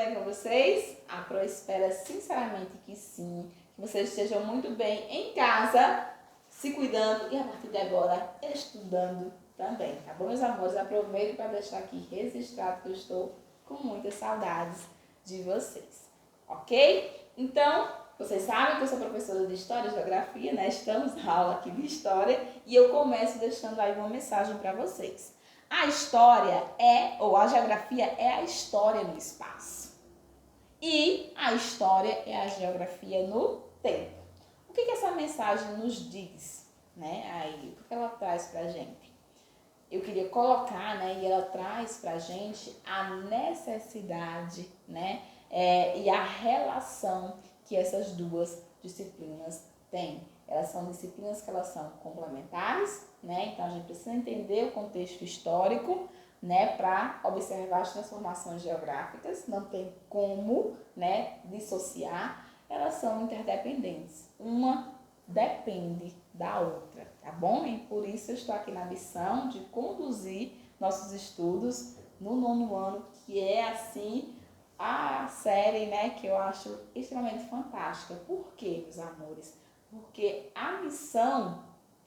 bem com vocês? A Pro espera sinceramente que sim, que vocês estejam muito bem em casa, se cuidando e a partir de agora estudando também, tá bom, meus amores? Aproveito para deixar aqui registrado que eu estou com muitas saudades de vocês, ok? Então, vocês sabem que eu sou professora de História e Geografia, né? Estamos na aula aqui de História e eu começo deixando aí uma mensagem para vocês. A história ou a geografia é a história no espaço. E a história é a geografia no tempo. O que essa mensagem nos diz, né? Aí, o que ela traz pra gente? Eu queria colocar, né? E ela traz pra gente a necessidade, né? E a relação que essas duas disciplinas têm. Elas são disciplinas que elas são complementares, né? Então a gente precisa entender o contexto histórico, né, para observar as transformações geográficas. Não tem como, né, dissociar. Elas são interdependentes. Uma depende da outra, tá bom? E por isso eu estou aqui na missão de conduzir nossos estudos no 9º ano, que é assim a série, né, que eu acho extremamente fantástica. Por quê, meus amores? Porque a missão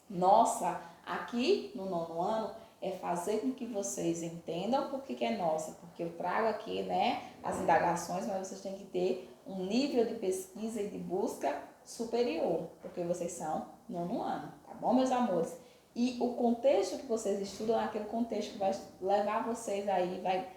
nossa aqui no 9º ano é fazer com que vocês entendam por que é nossa, porque eu trago aqui, né, as indagações, mas vocês têm que ter um nível de pesquisa e de busca superior, porque vocês são 9º ano, tá bom, meus amores? E o contexto que vocês estudam é aquele contexto que vai levar vocês aí, vai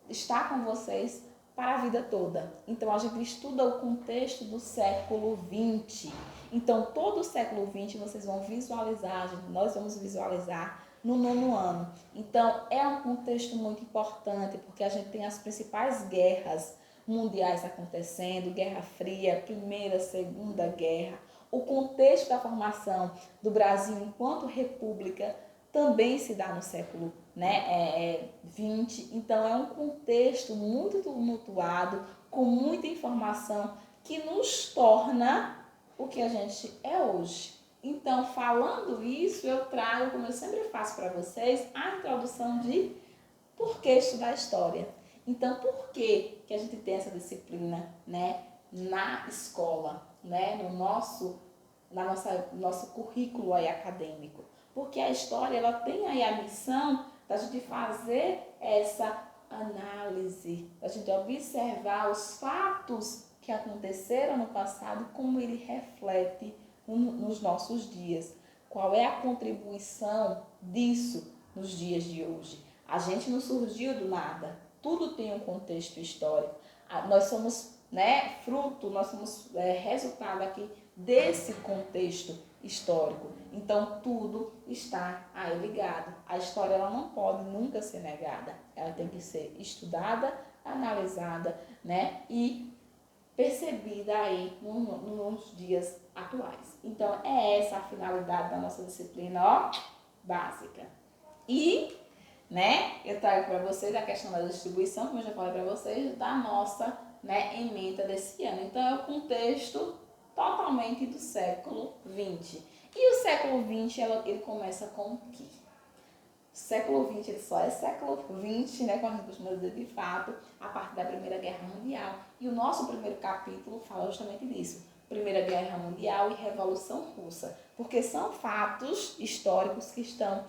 estar com vocês para a vida toda. Então, a gente estuda o contexto do século XX. Então, todo o século XX vocês vão visualizar, nós vamos visualizar no 9º ano. Então, é um contexto muito importante, porque a gente tem as principais guerras mundiais acontecendo, Guerra Fria, Primeira, Segunda Guerra. O contexto da formação do Brasil enquanto república também se dá no século, né, 20. Então, é um contexto muito tumultuado, com muita informação, que nos torna o que a gente é hoje. Então, falando isso, eu trago, como eu sempre faço para vocês, a introdução de por que estudar história. Então, por que a gente tem essa disciplina, né, na escola, né, no nosso currículo aí acadêmico? Porque a história, ela tem aí a missão da gente fazer essa análise, da gente observar os fatos que aconteceram no passado, como ele reflete nos nossos dias. Qual é a contribuição disso nos dias de hoje? A gente não surgiu do nada, tudo tem um contexto histórico. Nós somos, né, fruto, nós somos resultado aqui desse contexto histórico. Então, tudo está aí ligado. A história, ela não pode nunca ser negada. Ela tem que ser estudada, analisada, né, e percebida aí nos dias atuais. Então, é essa a finalidade da nossa disciplina, ó, básica. E, né, eu trago para vocês a questão da distribuição, como eu já falei para vocês, da nossa, né, ementa desse ano. Então, é o contexto totalmente do século XX. E o século XX, ele começa com o quê? O século XX, ele só é século XX, né, como a gente costuma dizer de fato, a partir da Primeira Guerra Mundial. E o nosso primeiro capítulo fala justamente disso. Primeira Guerra Mundial e Revolução Russa. Porque são fatos históricos que estão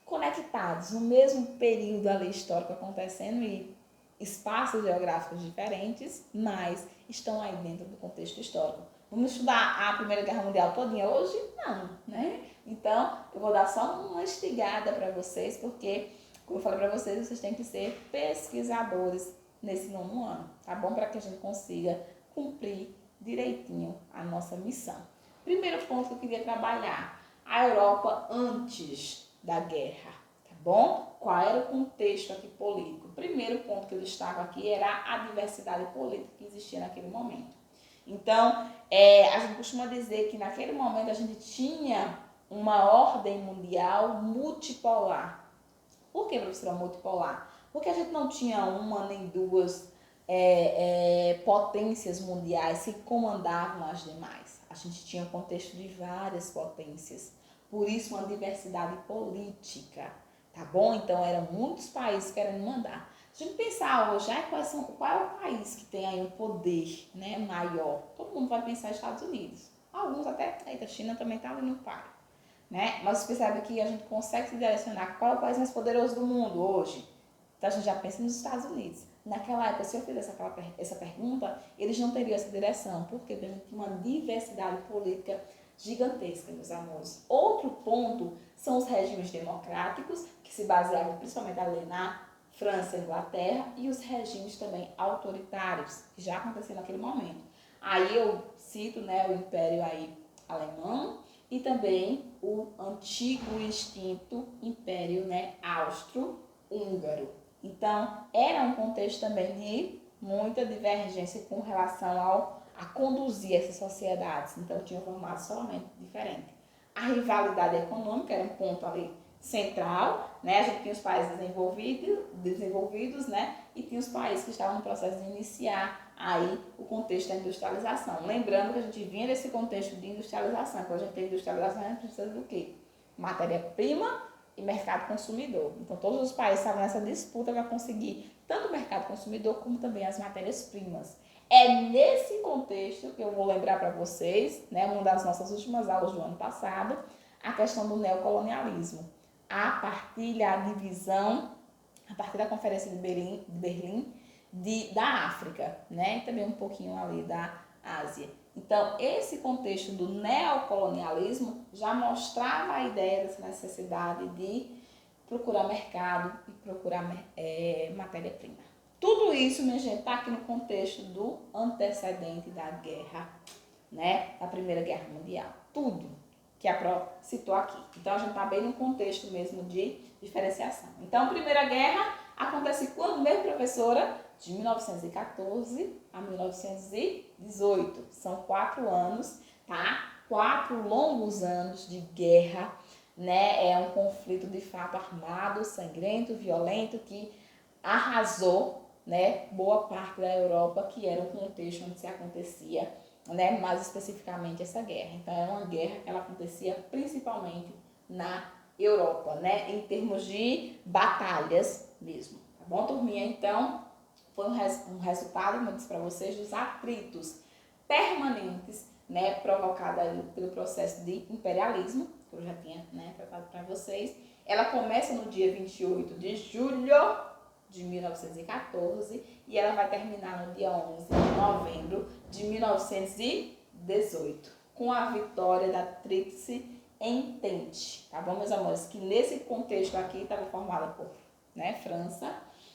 conectados no mesmo período ali histórico acontecendo e espaços geográficos diferentes, mas estão aí dentro do contexto histórico. Vamos estudar a Primeira Guerra Mundial todinha hoje? Não, né? Então, eu vou dar só uma instigada para vocês, porque, como eu falei para vocês, vocês têm que ser pesquisadores nesse 9º ano, tá bom? Para que a gente consiga cumprir direitinho a nossa missão. Primeiro ponto que eu queria trabalhar, a Europa antes da guerra, tá bom? Qual era o contexto aqui político? O primeiro ponto que eu destaco aqui era a diversidade política que existia naquele momento. Então, a gente costuma dizer que naquele momento a gente tinha uma ordem mundial multipolar. Por que, professora, multipolar? Porque a gente não tinha uma nem duas potências mundiais que comandavam as demais. A gente tinha um contexto de várias potências. Por isso, uma diversidade política, tá bom? Então, eram muitos países querendo mandar. Se a gente pensar hoje, qual é o país que tem aí um poder, né, maior? Todo mundo vai pensar nos Estados Unidos. Alguns até, a China também está ali no par, né? Mas você percebe que a gente consegue se direcionar qual é o país mais poderoso do mundo hoje. Então a gente já pensa nos Estados Unidos. Naquela época, se eu fizesse essa pergunta, eles não teriam essa direção. Por quê? Porque a gente tinha uma diversidade política gigantesca, meus amores. Outro ponto são os regimes democráticos, que se baseavam principalmente ali na França e Inglaterra, e os regimes também autoritários, que já aconteceram naquele momento. Aí eu cito, né, o Império aí alemão e também o antigo e extinto Império, né, austro-húngaro. Então, era um contexto também de muita divergência com relação a conduzir essas sociedades. Então, tinha um formato somente diferente. A rivalidade econômica era um ponto ali central, né? A gente tinha os países desenvolvidos, né? E tinha os países que estavam no processo de iniciar aí o contexto da industrialização. Lembrando que a gente vinha desse contexto de industrialização. Quando a gente tem industrialização, a gente precisa do quê? Matéria-prima e mercado consumidor. Então, todos os países estavam nessa disputa para conseguir tanto o mercado consumidor como também as matérias-primas. É nesse contexto que eu vou lembrar para vocês, né, uma das nossas últimas aulas do ano passado, a questão do neocolonialismo. A partilha, a divisão, a partir da Conferência de Berlim da África, né, e também um pouquinho ali da Ásia. Então, esse contexto do neocolonialismo já mostrava a ideia dessa necessidade de procurar mercado e procurar matéria-prima. Tudo isso, minha gente, está aqui no contexto do antecedente da guerra, né, da Primeira Guerra Mundial. Tudo que a Pro citou aqui. Então, a gente está bem no contexto mesmo de diferenciação. Então, a Primeira Guerra acontece quando mesmo, professora? De 1914 a 1918. São 4 anos, tá? 4 longos anos de guerra, né? É um conflito de fato armado, sangrento, violento, que arrasou, né, boa parte da Europa, que era o contexto onde se acontecia, né, mais especificamente essa guerra. Então, é uma guerra que ela acontecia principalmente na Europa, né, em termos de batalhas mesmo. Tá bom, turminha? Então, foi um resultado, como eu disse para vocês, dos atritos permanentes, né, provocados pelo processo de imperialismo, que eu já tinha, né, tratado para vocês. Ela começa no dia 28 de julho de 1914 e ela vai terminar no dia 11 de novembro de 1918, com a vitória da Tríplice Entente, tá bom, meus amores? Que nesse contexto aqui estava formada por, né, França,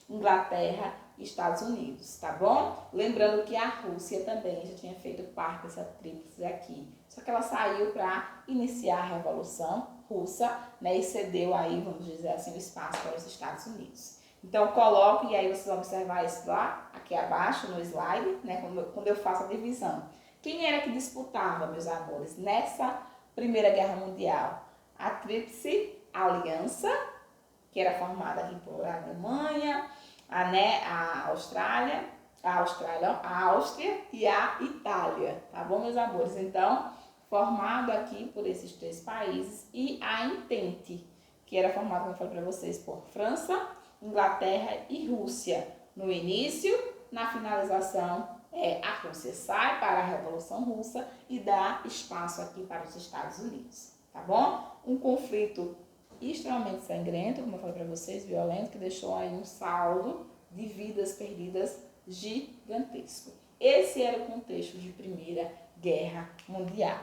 Inglaterra e Estados Unidos, tá bom? Lembrando que a Rússia também já tinha feito parte dessa tríplice aqui, só que ela saiu para iniciar a Revolução Russa, né, e cedeu aí, vamos dizer assim, o espaço para os Estados Unidos. Então, coloque, e aí vocês vão observar isso lá, aqui abaixo no slide, né, quando eu faço a divisão. Quem era que disputava, meus amores, nessa Primeira Guerra Mundial? A Tríplice Aliança, que era formada aqui por Alemanha, a Áustria e a Itália, tá bom, meus amores? Então, formado aqui por esses 3 países, e a Entente, que era formada, como eu falei para vocês, por França, Inglaterra e Rússia. No início, na finalização, a Rússia sai para a Revolução Russa e dá espaço aqui para os Estados Unidos, tá bom? Um conflito extremamente sangrento, como eu falei para vocês, violento, que deixou aí um saldo de vidas perdidas gigantesco. Esse era o contexto de Primeira Guerra Mundial.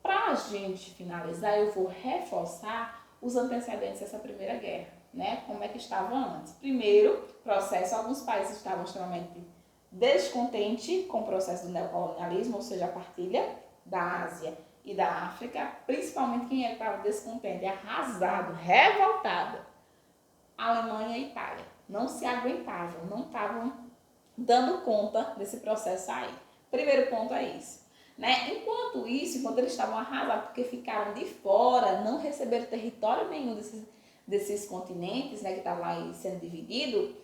Para a gente finalizar, eu vou reforçar os antecedentes dessa Primeira Guerra, né? Como é que estava antes. Primeiro processo, alguns países estavam extremamente descontentes com o processo do neocolonialismo, ou seja, a partilha da Ásia e da África, principalmente quem estava descontente, arrasado, revoltado. A Alemanha e a Itália não se aguentavam, não estavam dando conta desse processo aí. Primeiro ponto é isso, né? Enquanto isso, enquanto eles estavam arrasados porque ficaram de fora, não receberam território nenhum desses continentes, né, que estavam aí sendo divididos,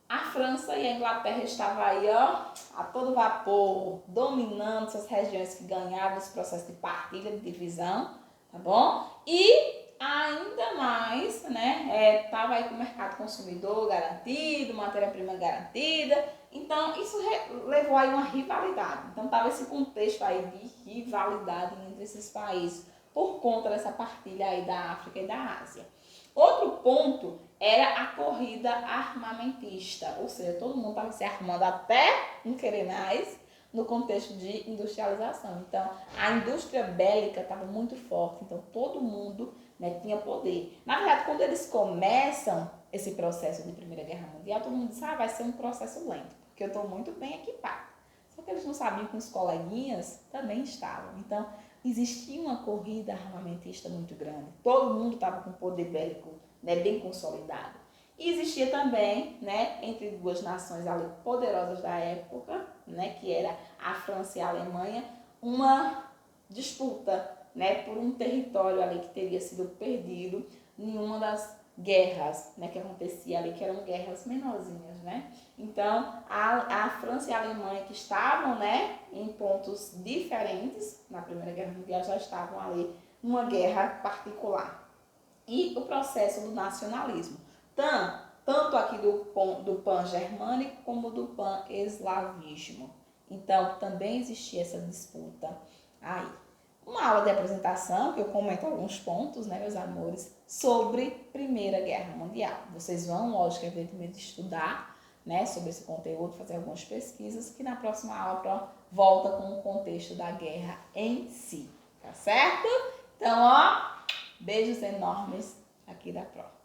a França e a Inglaterra estavam aí, ó, a todo vapor, dominando essas regiões que ganhavam esse processo de partilha, de divisão, tá bom? E ainda mais, né, tava aí com o mercado consumidor garantido, matéria-prima garantida, então isso levou aí uma rivalidade. Então tava esse contexto aí de rivalidade entre esses países por conta dessa partilha aí da África e da Ásia. Outro ponto era a corrida armamentista, ou seja, todo mundo estava se armando até não querer mais no contexto de industrialização. Então, a indústria bélica estava muito forte, então todo mundo, né, tinha poder. Na verdade, quando eles começam esse processo de Primeira Guerra Mundial, todo mundo diz, vai ser um processo lento, porque eu estou muito bem equipado. Só que eles não sabiam que os coleguinhas também estavam. Então, existia uma corrida armamentista muito grande. Todo mundo estava com poder bélico, né, bem consolidado. E existia também, né, entre duas nações ali poderosas da época, né, que era a França e a Alemanha, uma disputa, né, por um território ali que teria sido perdido em uma das guerras, né, que acontecia ali, que eram guerras menorzinhas, né? Então, a França e a Alemanha, que estavam, né, em pontos diferentes na Primeira Guerra Mundial, já estavam ali numa guerra particular. E o processo do nacionalismo, tanto aqui do pan-germânico como do pan-eslavismo. Então, também existia essa disputa aí. Uma aula de apresentação, que eu comento alguns pontos, né, meus amores, sobre Primeira Guerra Mundial. Vocês vão, lógico, evidentemente, estudar, né, sobre esse conteúdo, fazer algumas pesquisas, que na próxima aula volta com o contexto da guerra em si, tá certo? Então, ó, beijos enormes aqui da prova.